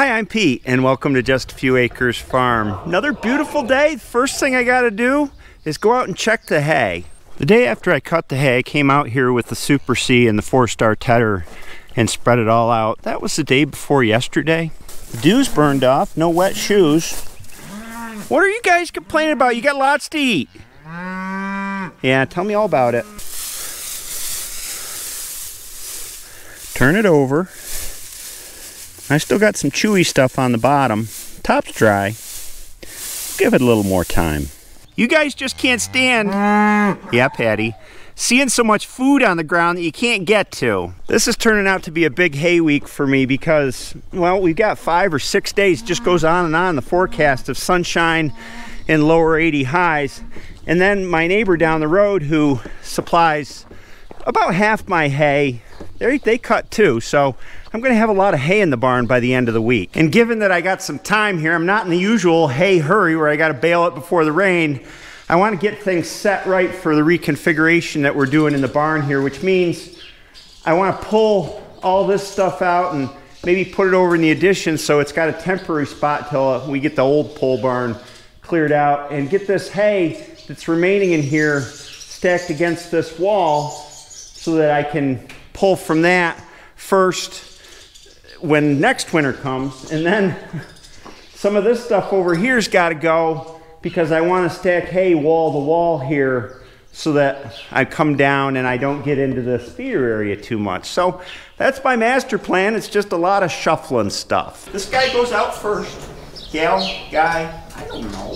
Hi, I'm Pete, and welcome to Just a Few Acres Farm. Another beautiful day. First thing I gotta do is go out and check the hay. The day after I cut the hay, I came out here with the Super C and the 4-star tedder and spread it all out. That was the day before yesterday. The dew's burned off, no wet shoes. What are you guys complaining about? You got lots to eat. Yeah, tell me all about it. Turn it over. I still got some chewy stuff on the bottom. Top's dry. Give it a little more time. You guys just can't stand, yeah, Patty, seeing so much food on the ground that you can't get to. This is turning out to be a big hay week for me because, well, we've got 5 or 6 days, just goes on and on, the forecast of sunshine and lower 80 highs. And then my neighbor down the road who supplies about half my hay, they cut too, so I'm gonna have a lot of hay in the barn by the end of the week. And given that I got some time here, I'm not in the usual hay hurry where I gotta bale it before the rain. I wanna get things set right for the reconfiguration that we're doing in the barn here, which means I wanna pull all this stuff out and maybe put it over in the addition so it's got a temporary spot till we get the old pole barn cleared out, and get this hay that's remaining in here stacked against this wall so that I can pull from that first when next winter comes, and then some of this stuff over here's got to go because I want to stack hay wall to wall here so that I come down and I don't get into this feeder area too much. So that's my master plan. It's just a lot of shuffling stuff. This guy goes out first. Gal, guy, I don't know.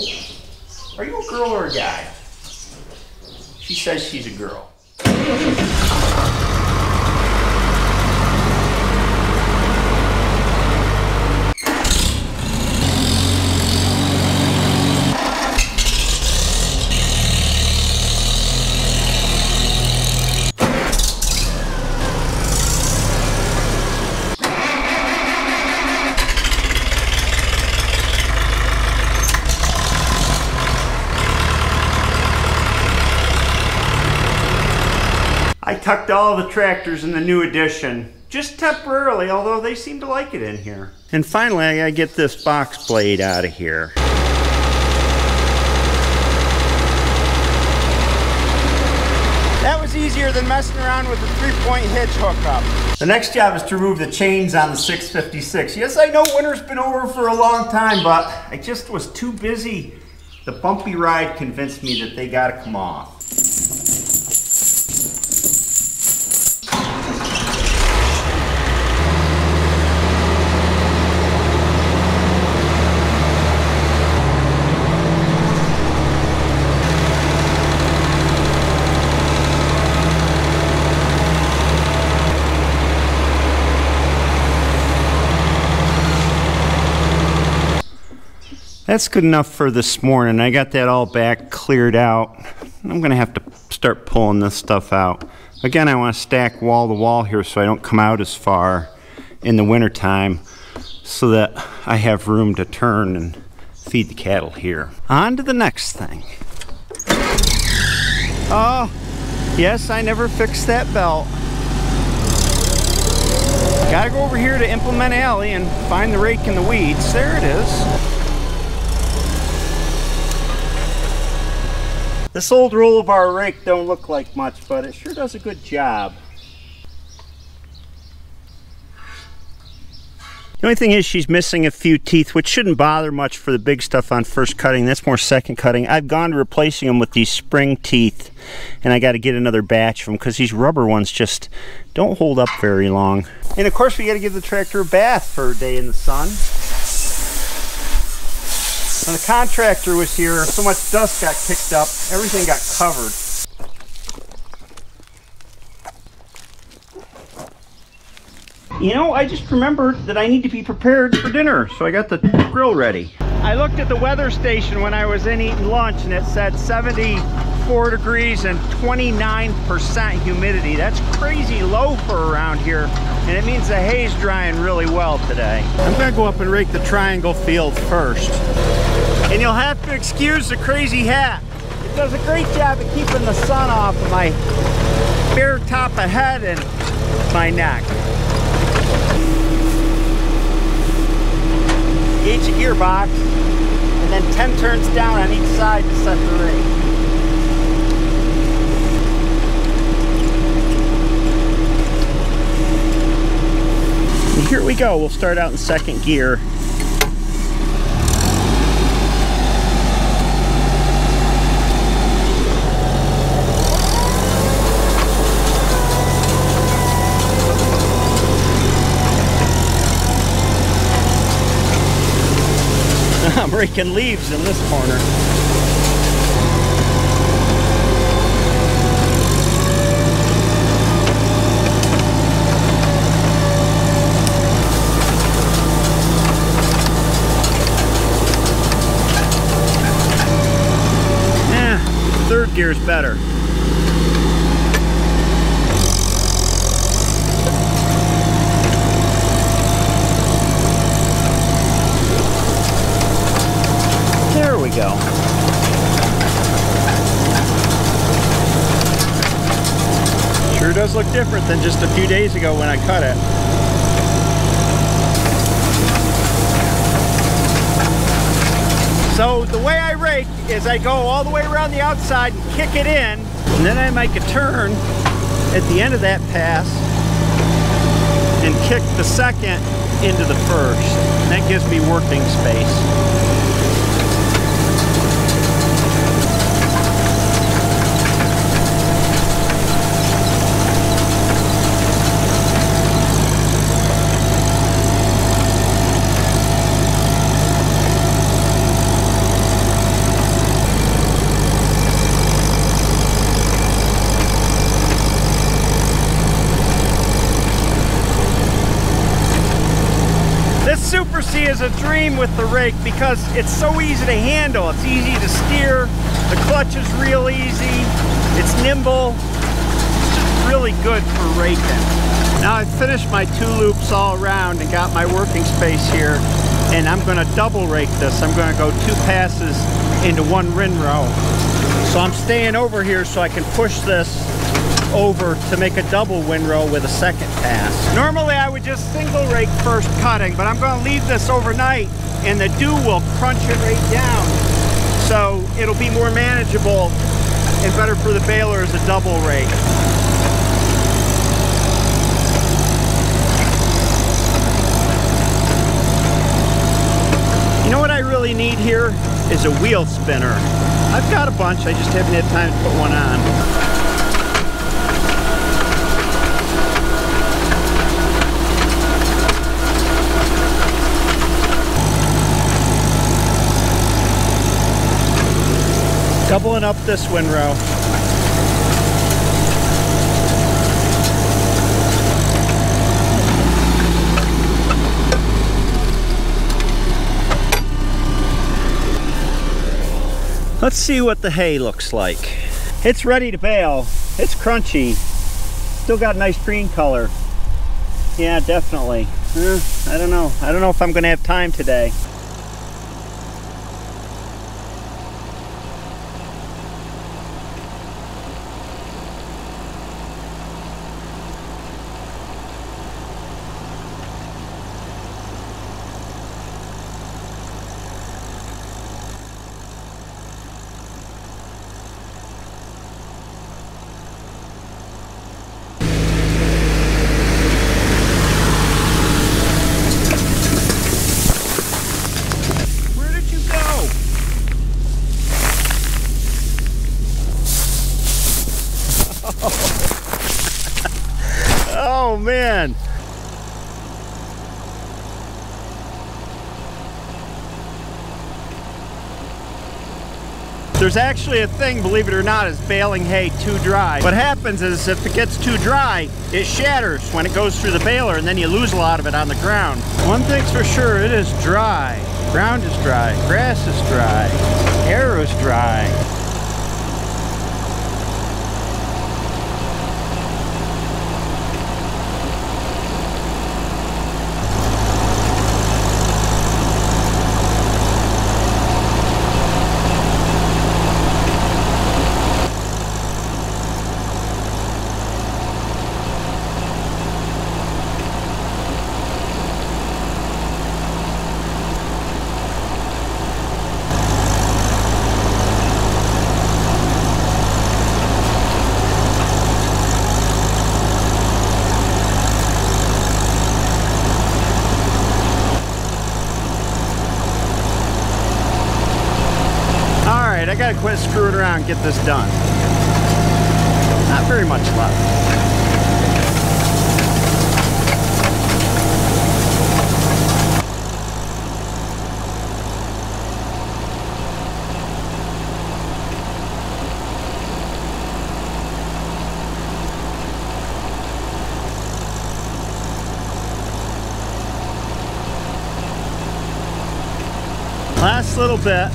Are you a girl or a guy? She says she's a girl. I tucked all the tractors in the new addition, just temporarily, although they seem to like it in here. And finally, I gotta get this box blade out of here. That was easier than messing around with the 3-point hitch hookup. The next job is to remove the chains on the 656. Yes, I know winter's been over for a long time, but I just was too busy. The bumpy ride convinced me that they gotta come off. That's good enough for this morning. I got that all back cleared out. I'm gonna have to start pulling this stuff out. Again, I want to stack wall to wall here so I don't come out as far in the winter time so that I have room to turn and feed the cattle here. On to the next thing. Oh, yes, I never fixed that belt. Gotta go over here to Implement Alley and find the rake in the weeds. There it is. This old roll-bar rake don't look like much, but it sure does a good job. The only thing is she's missing a few teeth, which shouldn't bother much for the big stuff on first cutting. That's more second cutting. I've gone to replacing them with these spring teeth, and I got to get another batch of them because these rubber ones just don't hold up very long. And of course we got to give the tractor a bath for a day in the sun. When the contractor was here, so much dust got kicked up, everything got covered. You know, I just remembered that I need to be prepared for dinner, so I got the grill ready. I looked at the weather station when I was in eating lunch and it said 74 degrees and 29% humidity. That's crazy low for around here, and it means the hay's drying really well today. I'm gonna go up and rake the triangle field first. And you'll have to excuse the crazy hat. It does a great job of keeping the sun off of my bare top of head and my neck. gearbox, and then 10 turns down on each side to set the rake. And here we go. We'll start out in second gear. I'm raking leaves in this corner. Third gear's better. There we go. Sure does look different than just a few days ago when I cut it. So the way I rake is I go all the way around the outside and kick it in, and then I make a turn at the end of that pass and kick the second into the first. And that gives me working space. Super C is a dream with the rake because it's so easy to handle. It's easy to steer. The clutch is real easy. It's nimble. It's just really good for raking. Now I've finished my 2 loops all around and got my working space here, and I'm going to double rake this. I'm going to go 2 passes into 1 windrow. So I'm staying over here so I can push this over to make a double windrow with a second pass. Normally I would just single rake first cutting, but I'm going to leave this overnight and the dew will crunch it right down. So it'll be more manageable and better for the baler as a double rake. You know what I really need here is a wheel spinner. I've got a bunch, I just haven't had time to put one on. Doubling up this windrow. Let's see what the hay looks like. It's ready to bale. It's crunchy. Still got a nice green color. Yeah, definitely. I don't know. I don't know if I'm gonna have time today. Oh man. There's actually a thing, believe it or not, is baling hay too dry. What happens is if it gets too dry, it shatters when it goes through the baler and then you lose a lot of it on the ground. One thing's for sure, it is dry. Ground is dry, grass is dry, air is dry. quit screwing around and get this done. Not very much left. Last little bit.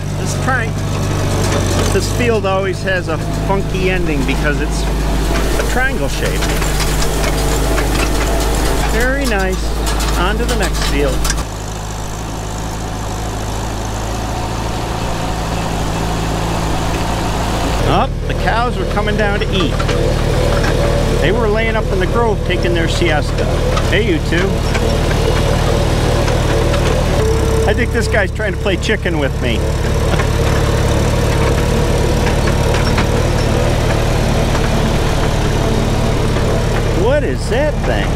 This field always has a funky ending because it's a triangle shape. Very nice. On to the next field. Oh, the cows were coming down to eat. They were laying up in the grove taking their siesta. Hey, you two. I think this guy's trying to play chicken with me. What is that thing?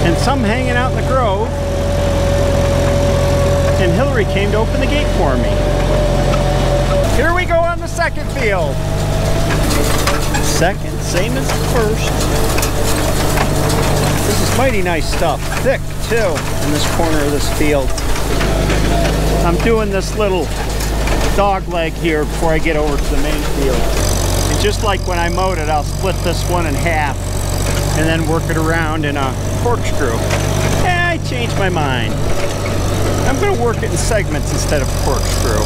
And some hanging out in the grove. And Hillary came to open the gate for me. Here we go on the second field. Second, same as the first. This is mighty nice stuff. Thick, too, in this corner of this field. I'm doing this little dog leg here before I get over to the main field. And just like when I mowed it, I'll split this one in half and then work it around in a corkscrew. I changed my mind. I'm going to work it in segments instead of corkscrew.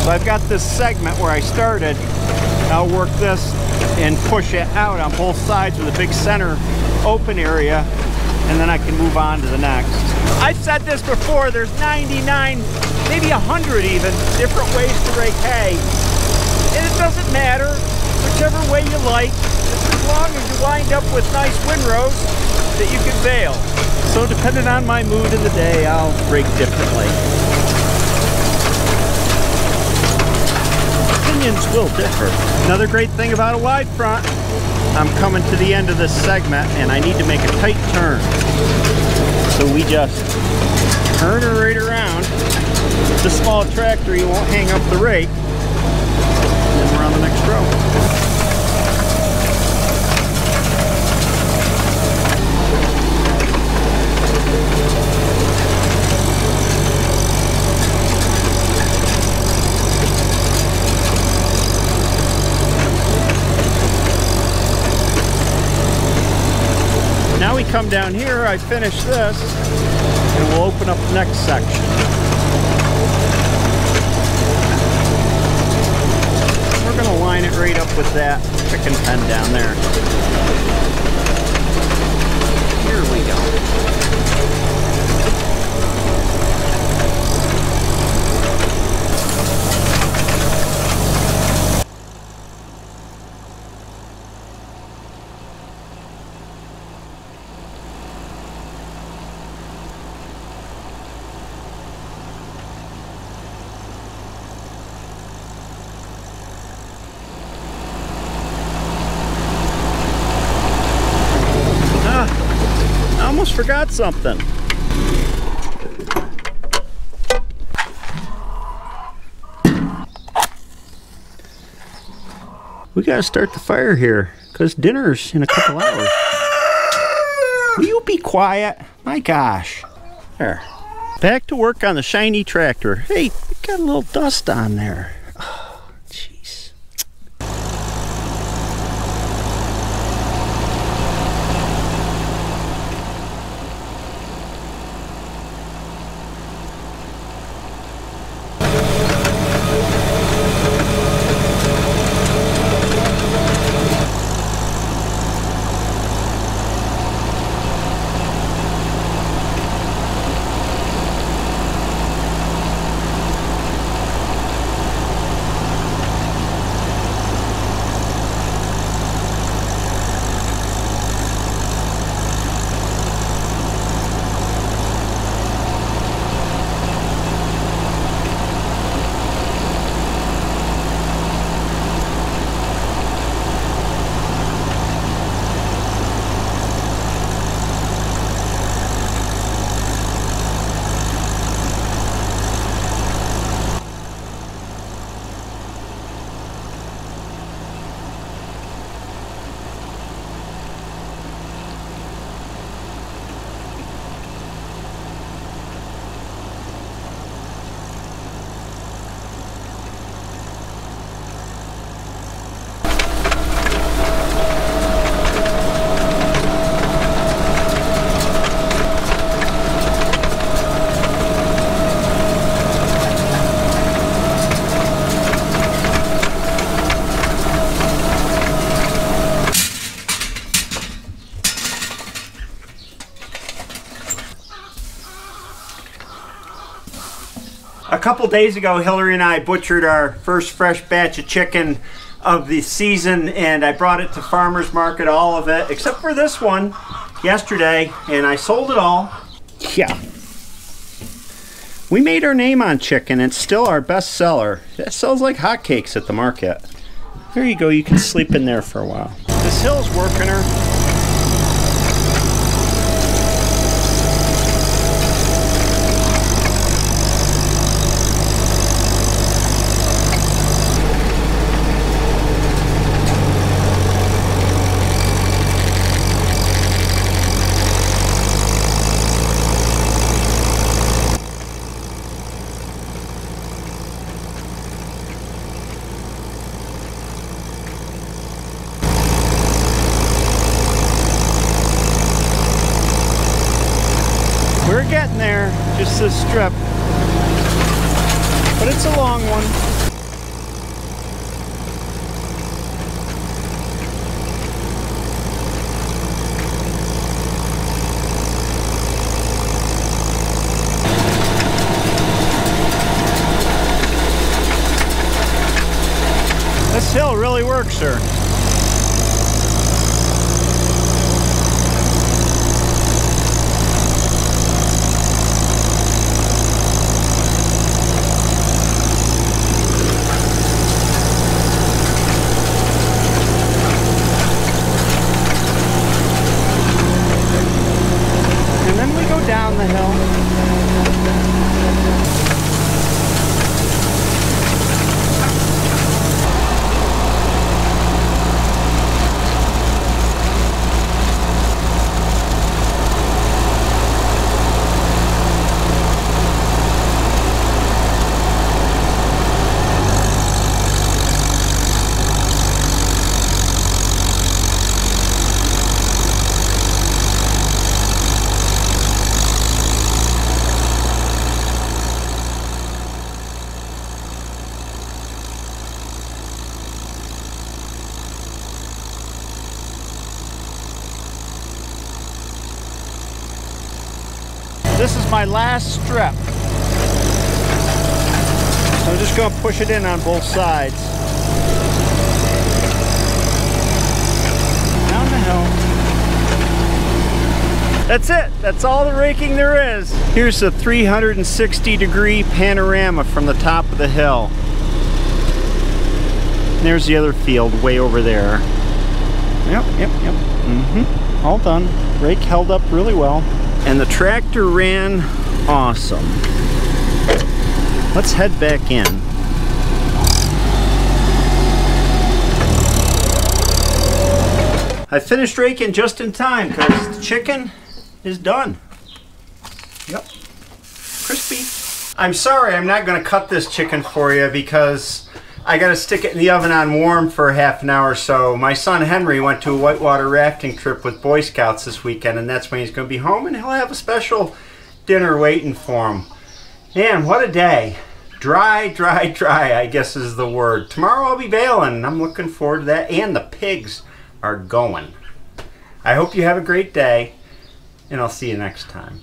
So I've got this segment where I started. I'll work this and push it out on both sides with a big center open area, and then I can move on to the next. I've said this before, there's 99, maybe 100 even, different ways to rake hay. And it doesn't matter, whichever way you like, just as long as you wind up with nice windrows that you can bale. So depending on my mood in the day, I'll rake differently. Opinions will differ. Another great thing about a wide front, I'm coming to the end of this segment and I need to make a tight turn. So we just turn her right around. With the small tractor, you won't hang up the rake. And then we're on the next row. Now we come down here, I finish this, and we'll open up the next section. We're going to line it right up with that chicken pen down there. Here we go. Almost forgot something. We gotta start the fire here because dinner's in a couple hours. Will you be quiet? My gosh. There. Back to work on the shiny tractor. Hey, got a little dust on there. Oh, jeez. A couple days ago, Hillary and I butchered our first fresh batch of chicken of the season, and I brought it to farmer's market, all of it, except for this one, yesterday, and I sold it all. Yeah. We made our name on chicken. It's still our best seller. It sells like hotcakes at the market. There you go. You can sleep in there for a while. This hill's working her. We're getting there, just this strip, but it's a long one. This hill really works, sir. Down the hill. This is my last strip. So I'm just going to push it in on both sides. Down the hill. That's it. That's all the raking there is. Here's a 360-degree panorama from the top of the hill. There's the other field way over there. Yep. All done. Rake held up really well. And the tractor ran awesome. Let's head back in. I finished raking just in time because the chicken is done. Yep. Crispy. I'm sorry I'm not going to cut this chicken for you because I got to stick it in the oven on warm for half an hour or so. My son Henry went to a whitewater rafting trip with Boy Scouts this weekend, and that's when he's going to be home, and he'll have a special dinner waiting for him. Man, what a day. Dry, I guess is the word. Tomorrow I'll be bailing, and I'm looking forward to that, and the pigs are going. I hope you have a great day, and I'll see you next time.